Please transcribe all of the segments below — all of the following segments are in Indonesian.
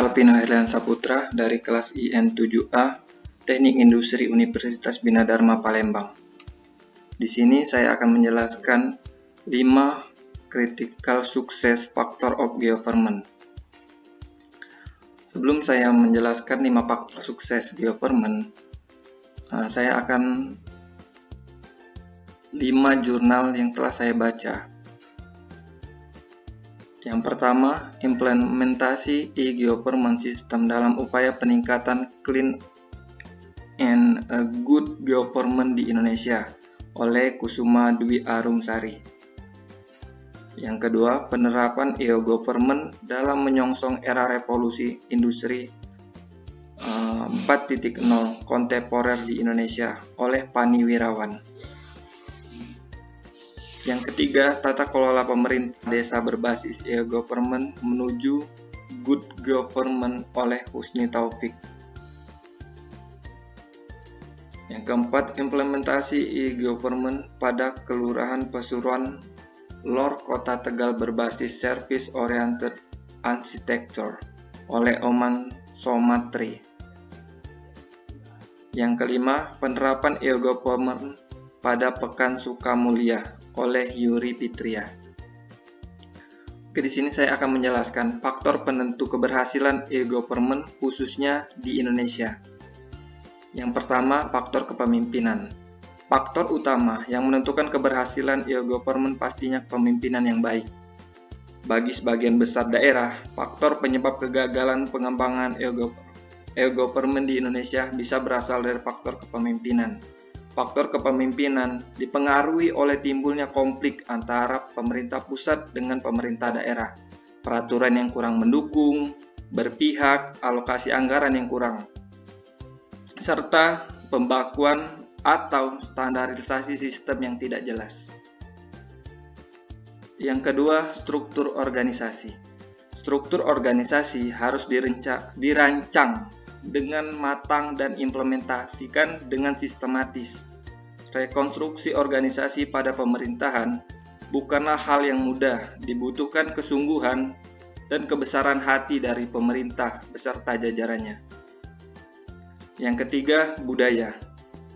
Alpino Herlian Saputra dari kelas IN 7A Teknik Industri Universitas Bina Dharma Palembang. Di sini saya akan menjelaskan 5 critical success factor of government. Sebelum saya menjelaskan 5 faktor sukses government, saya akan 5 jurnal yang telah saya baca. Yang pertama, implementasi e-government system dalam upaya peningkatan clean and good government di Indonesia oleh Kusuma Dwi Arumsari. Yang kedua, penerapan e-government dalam menyongsong era revolusi industri 4.0 kontemporer di Indonesia oleh Pani Wirawan. Yang ketiga, tata kelola pemerintah desa berbasis e-government menuju good government oleh Husni Taufik. Yang keempat, implementasi e-government pada Kelurahan Pasuruan Lor Kota Tegal berbasis service oriented architecture oleh Oman Somatri. Yang kelima, penerapan e-government pada Pekan Sukamulya oleh Yuri Pitria. Oke, di sini saya akan menjelaskan faktor penentu keberhasilan e-government khususnya di Indonesia. Yang pertama, faktor kepemimpinan. Faktor utama yang menentukan keberhasilan e-government pastinya kepemimpinan yang baik. Bagi sebagian besar daerah, faktor penyebab kegagalan pengembangan e-government di Indonesia bisa berasal dari faktor kepemimpinan. Faktor kepemimpinan dipengaruhi oleh timbulnya konflik antara pemerintah pusat dengan pemerintah daerah, peraturan yang kurang mendukung, berpihak, alokasi anggaran yang kurang, serta pembakuan atau standarisasi sistem yang tidak jelas. Yang kedua, struktur organisasi. Struktur organisasi harus dirancang dengan matang dan implementasikan dengan sistematis. Rekonstruksi organisasi pada pemerintahan bukanlah hal yang mudah, dibutuhkan kesungguhan dan kebesaran hati dari pemerintah beserta jajarannya. Yang ketiga, budaya.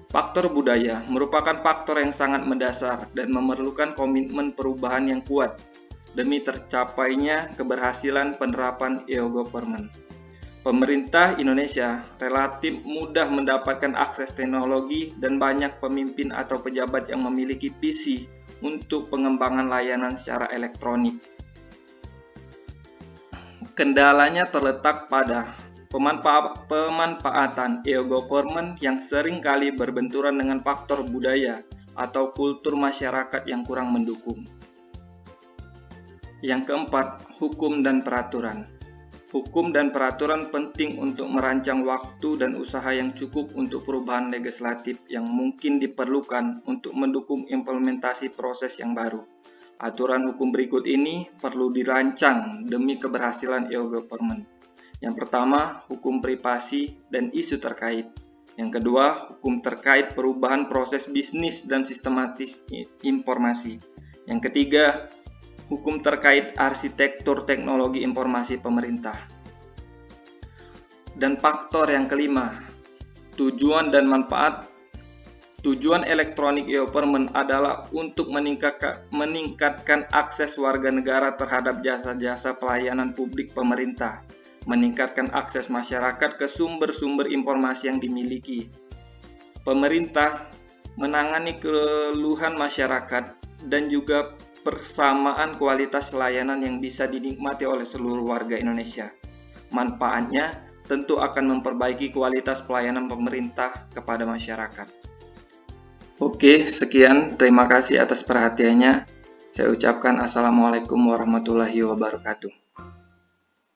Faktor budaya merupakan faktor yang sangat mendasar dan memerlukan komitmen perubahan yang kuat demi tercapainya keberhasilan penerapan e-government. Pemerintah Indonesia relatif mudah mendapatkan akses teknologi dan banyak pemimpin atau pejabat yang memiliki visi untuk pengembangan layanan secara elektronik. Kendalanya terletak pada pemanfaatan e-government yang seringkali berbenturan dengan faktor budaya atau kultur masyarakat yang kurang mendukung. Yang keempat, hukum dan peraturan. Hukum dan peraturan penting untuk merancang waktu dan usaha yang cukup untuk perubahan legislatif yang mungkin diperlukan untuk mendukung implementasi proses yang baru. Aturan hukum berikut ini perlu dirancang demi keberhasilan e-government. Yang pertama, hukum privasi dan isu terkait. Yang kedua, hukum terkait perubahan proses bisnis dan sistematis informasi. Yang ketiga, hukum terkait arsitektur teknologi informasi pemerintah. Dan faktor yang kelima, tujuan dan manfaat. Tujuan elektronik e-government adalah untuk meningkatkan akses warga negara terhadap jasa-jasa pelayanan publik pemerintah, meningkatkan akses masyarakat ke sumber-sumber informasi yang dimiliki. Pemerintah menangani keluhan masyarakat dan juga persamaan kualitas layanan yang bisa dinikmati oleh seluruh warga Indonesia. Manfaatnya tentu akan memperbaiki kualitas pelayanan pemerintah kepada masyarakat. Oke, sekian. Terima kasih atas perhatiannya. Saya ucapkan Assalamualaikum warahmatullahi wabarakatuh.